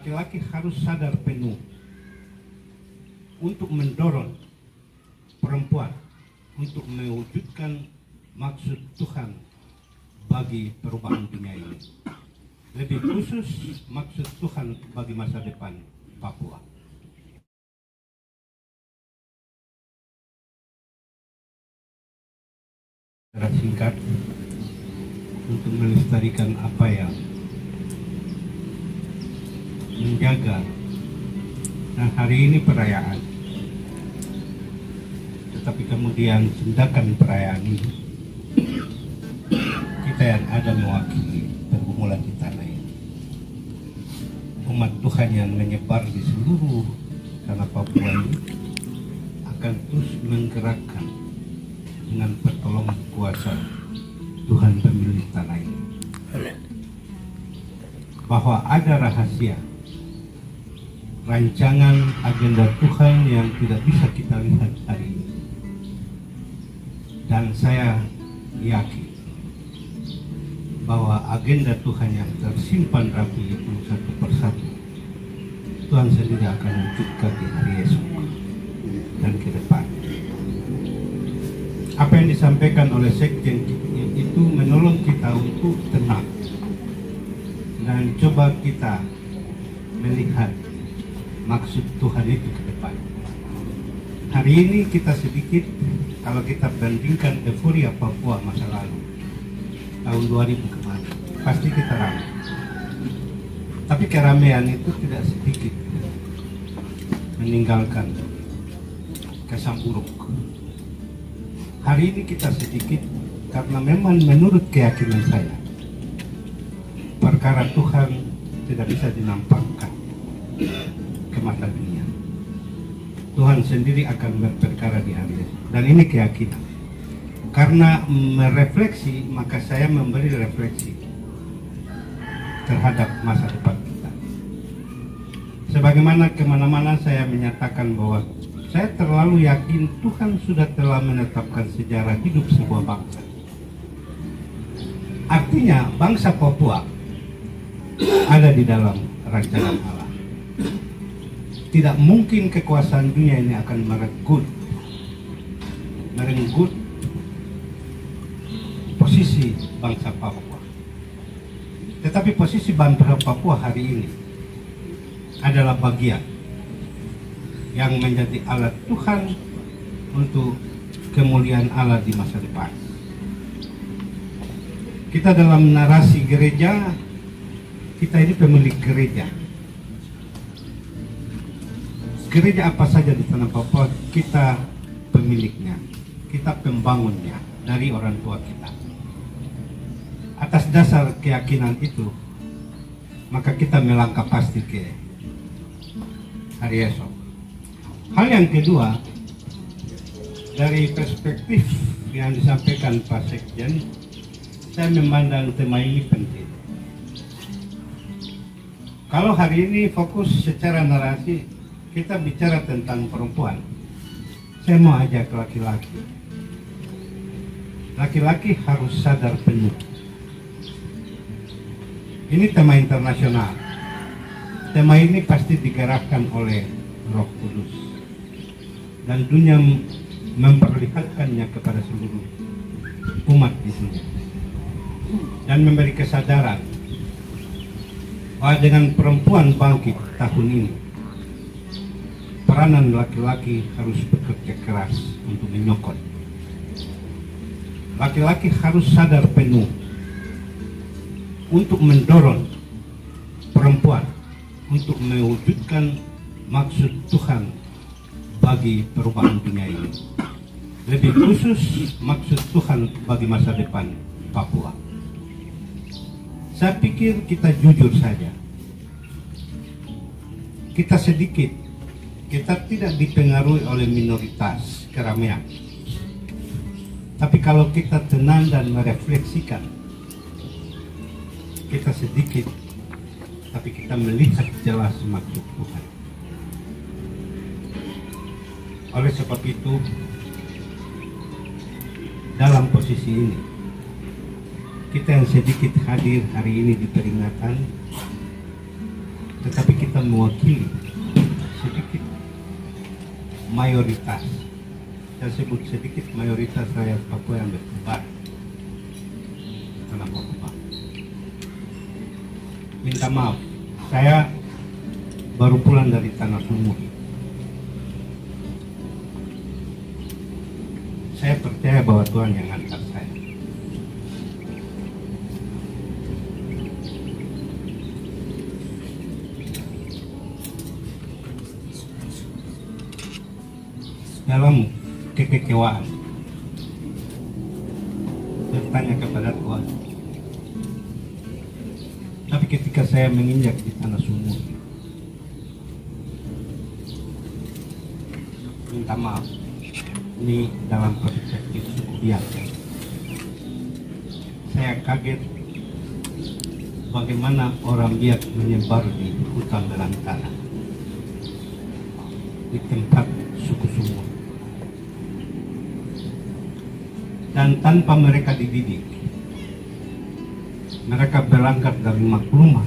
laki-laki harus sadar penuh untuk mendorong perempuan untuk mewujudkan maksud Tuhan bagi perubahan dunia ini. Lebih khusus maksud Tuhan bagi masa depan Papua. Secara singkat, untuk melestarikan apa yang menjaga, dan hari ini perayaan, tetapi kemudian tindakan perayaan ini kita yang ada mewakili pergumulan di tanah ini, umat Tuhan yang menyebar di seluruh tanah Papua ini akan terus menggerakkan dengan pertolongan kuasa Tuhan pemilik tanah ini, bahwa ada rahasia rancangan agenda Tuhan yang tidak bisa kita lihat hari ini, dan saya yakin bahwa agenda Tuhan yang tersimpan rapi itu satu persatu Tuhan sendiri akan wujudkan di hari esok dan ke depan. Apa yang disampaikan oleh Sekjen itu menolong kita untuk tenang dan coba kita melihat maksud Tuhan itu ke depan. Hari ini kita sedikit, kalau kita bandingkan euforia Papua masa lalu, tahun 2000 kemarin, pasti kita ramai. Tapi keramaian itu tidak sedikit meninggalkan kesan buruk. Hari ini kita sedikit karena memang menurut keyakinan saya, perkara Tuhan tidak bisa dinampakkan ke mata dunia. Tuhan sendiri akan berperkara di hari esok. Dan ini keyakinan. Karena merefleksi, maka saya memberi refleksi terhadap masa depan kita. Sebagaimana kemana-mana saya menyatakan bahwa saya terlalu yakin Tuhan sudah telah menetapkan sejarah hidup sebuah bangsa. Artinya bangsa Papua ada di dalam rancangan Allah. Tidak mungkin kekuasaan dunia ini akan merenggut posisi bangsa Papua. Tetapi posisi bangsa Papua hari ini adalah bagian yang menjadi alat Tuhan untuk kemuliaan Allah di masa depan. Kita dalam narasi gereja, kita ini pemilik gereja. Gereja apa saja di tanah Papua, kita pemiliknya, kita pembangunnya dari orang tua kita. Atas dasar keyakinan itu, maka kita melangkah pasti ke hari esok. Hal yang kedua, dari perspektif yang disampaikan Pak Sekjen, saya memandang tema ini penting. Kalau hari ini fokus secara narasi, kita bicara tentang perempuan, saya mau ajak laki-laki. Laki-laki harus sadar penuh. Ini tema internasional. Tema ini pasti digerakkan oleh Roh Kudus. Dan dunia memperlihatkannya kepada seluruh umat di sini. Dan memberi kesadaran bahwa dengan perempuan bangkit tahun ini, peranan laki-laki harus bekerja keras untuk menyokong. Laki-laki harus sadar penuh untuk mendorong perempuan untuk mewujudkan maksud Tuhan bagi perubahan dunia ini. Lebih khusus maksud Tuhan bagi masa depan Papua. Saya pikir kita jujur saja. Kita sedikit, kita tidak dipengaruhi oleh minoritas keramaian. Tapi kalau kita tenang dan merefleksikan, kita sedikit, tapi kita melihat jelas maksud Tuhan. Oleh sebab itu, dalam posisi ini, kita yang sedikit hadir hari ini di peringatan, tetapi kita kita mewakili sedikit mayoritas, saya sebut sedikit mayoritas rakyat Papua yang berkembang tanah Papua. Minta maaf, saya baru pulang dari Tanah Sumur. Saya percaya bahwa Tuhan yang angkat saya. Dalam kekecewaan, bertanya kepada Tuhan. Tapi ketika saya menginjak di Tanah Sumur, minta maaf, ini dalam perspektif suku biasa. Saya kaget bagaimana orang Biak menyebar di hutan belantara, di tempat suku Sumur. Dan tanpa mereka dididik, mereka berangkat dari maklumat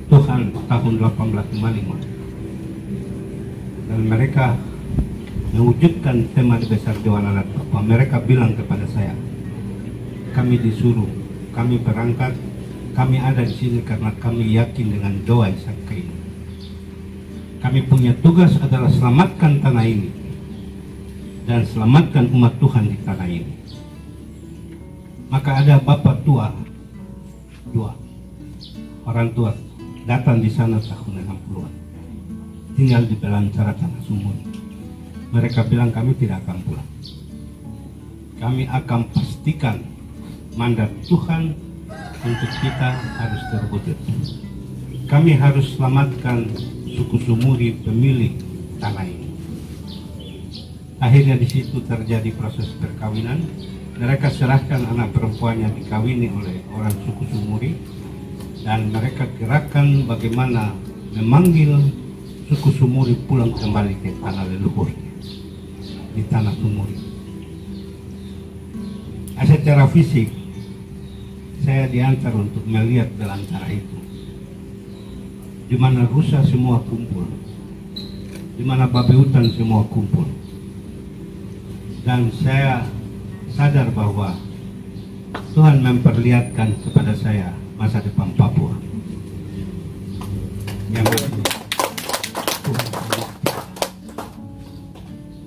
Tuhan tahun 1855, dan mereka mewujudkan tema besar Dewan Adat Papua. Mereka bilang kepada saya, kami disuruh, kami berangkat, kami ada di sini karena kami yakin dengan doa Isaka ini. Kami punya tugas adalah selamatkan tanah ini dan selamatkan umat Tuhan di tanah ini. Maka ada bapak tua, dua orang tua datang di sana tahun 60-an, tinggal di belantara Tanah Sumur. Mereka bilang kami tidak akan pulang. Kami akan pastikan mandat Tuhan untuk kita harus terwujud. Kami harus selamatkan suku Sumuri pemilik tanah ini. Akhirnya di situ terjadi proses perkawinan. Mereka serahkan anak perempuannya dikawini oleh orang suku Sumuri, dan mereka gerakan bagaimana memanggil suku Sumuri pulang kembali ke tanah leluhur di Tanah Sumuri. Secara fisik saya diantar untuk melihat belantara itu, di mana rusa semua kumpul, di mana babi hutan semua kumpul, dan saya sadar bahwa Tuhan memperlihatkan kepada saya masa depan Papua yang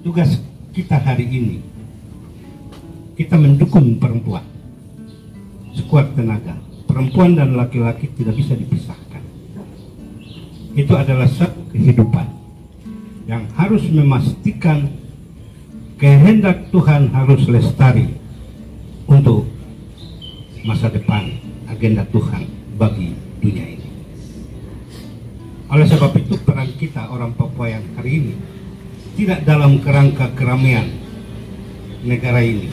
tugas kita hari ini, kita mendukung perempuan sekuat tenaga. Perempuan dan laki-laki tidak bisa dipisahkan. Itu adalah satu kehidupan yang harus memastikan kehendak Tuhan harus lestari untuk masa depan, agenda Tuhan bagi dunia ini. Oleh sebab itu peran kita orang Papua yang hari ini tidak dalam kerangka keramaian negara ini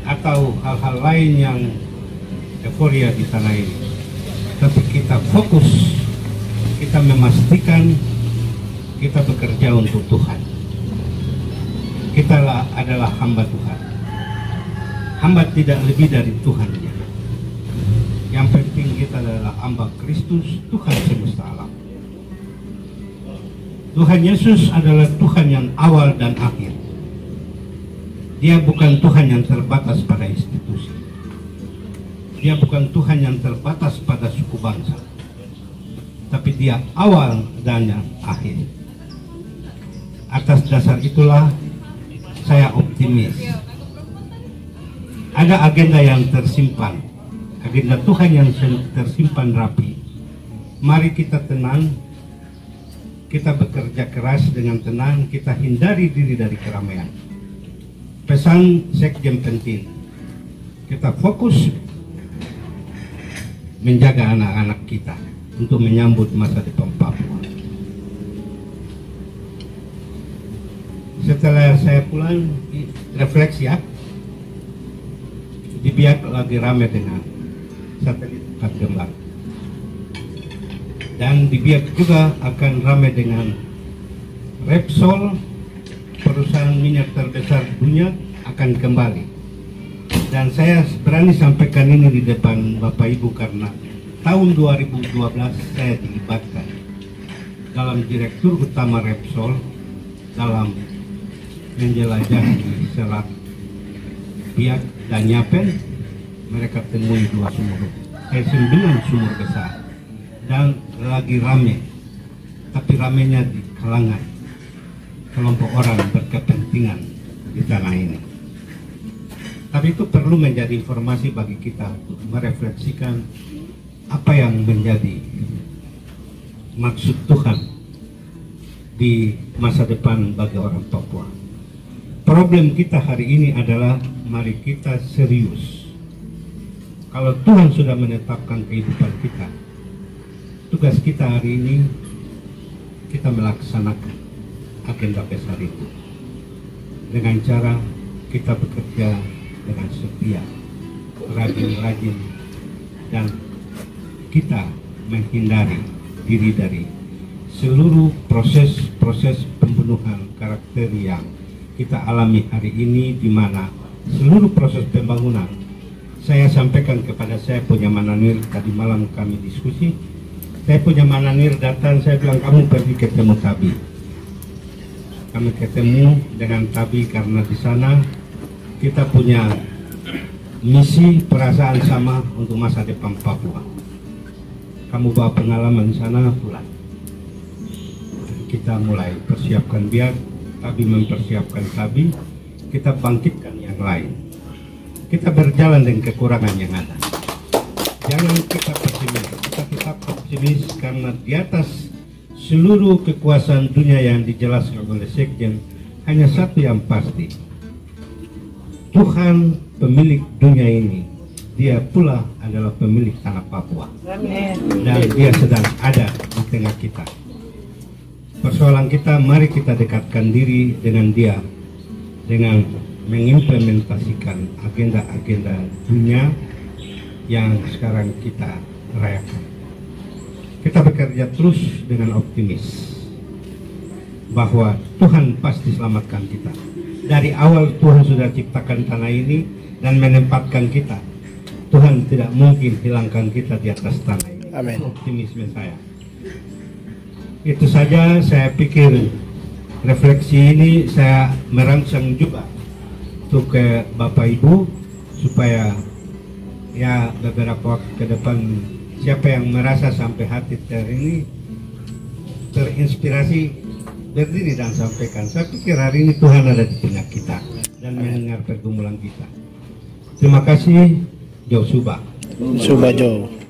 atau hal-hal lain yang euforia di tanah ini, tapi kita fokus, kita memastikan kita bekerja untuk Tuhan. Kita adalah hamba Tuhan. Hamba tidak lebih dari Tuhannya. Yang penting kita adalah hamba Kristus, Tuhan semesta alam. Tuhan Yesus adalah Tuhan yang awal dan akhir. Dia bukan Tuhan yang terbatas pada institusi. Dia bukan Tuhan yang terbatas pada suku bangsa. Tapi dia awal dan yang akhir. Atas dasar itulah saya optimis. Ada agenda yang tersimpan, agenda Tuhan yang tersimpan rapi. Mari kita tenang, kita bekerja keras dengan tenang, kita hindari diri dari keramaian. Pesan sekjen penting, kita fokus menjaga anak-anak kita untuk menyambut masa depan Papua. Setelah saya pulang, refleksi ya, di Biak lagi rame dengan satelit empat gembang. Dan di Biak juga akan ramai dengan Repsol, perusahaan minyak terbesar dunia akan kembali. Dan saya berani sampaikan ini di depan Bapak Ibu karena tahun 2012 saya dilibatkan dalam Direktur Utama Repsol dalam menjelajahi Selat Biak dan Yapen. Mereka temui 2 sumur, 9 sumur besar, dan lagi rame, tapi ramenya di kalangan kelompok orang berkepentingan di tanah ini. Tapi itu perlu menjadi informasi bagi kita untuk merefleksikan apa yang menjadi maksud Tuhan di masa depan bagi orang Papua. Problem kita hari ini adalah mari kita serius. Kalau Tuhan sudah menetapkan kehidupan kita, tugas kita hari ini kita melaksanakan agenda besar itu dengan cara kita bekerja dengan setia, rajin-rajin, dan kita menghindari diri dari seluruh proses pembunuhan karakter yang kita alami hari ini, di mana seluruh proses pembangunan. Saya sampaikan kepada saya punya Mananir, tadi malam kami diskusi, saya punya Mananir datang, saya bilang kamu pergi ketemu Tabi. Kami ketemu dengan Tabi karena di sana kita punya misi perasaan sama untuk masa depan Papua. Kamu bawa pengalaman di sana, pulang. Kita mulai persiapkan Biak, Tabi mempersiapkan Tabi, kita bangkitkan yang lain. Kita berjalan dengan kekurangan yang ada. Jangan kita pesimis, kita tetap optimis karena di atas seluruh kekuasaan dunia yang dijelaskan oleh Sekjen, hanya satu yang pasti. Tuhan pemilik dunia ini, dia pula adalah pemilik tanah Papua. Dan dia sedang ada di tengah kita. Persoalan kita, mari kita dekatkan diri dengan dia, dengan mengimplementasikan agenda-agenda dunia yang sekarang kita rayakan. Kita bekerja terus dengan optimis bahwa Tuhan pasti selamatkan kita. Dari awal Tuhan sudah ciptakan tanah ini dan menempatkan kita. Tuhan tidak mungkin hilangkan kita di atas tanah ini. Amin. Optimisme saya. Itu saja, saya pikir refleksi ini saya merangsang juga untuk ke Bapak Ibu supaya ya beberapa waktu ke depan siapa yang merasa sampai hati ini terinspirasi berdiri dan sampaikan. Saya pikir hari ini Tuhan ada di tengah kita dan mendengar pergumulan kita. Terima kasih, Jo Suba. Suba Jo.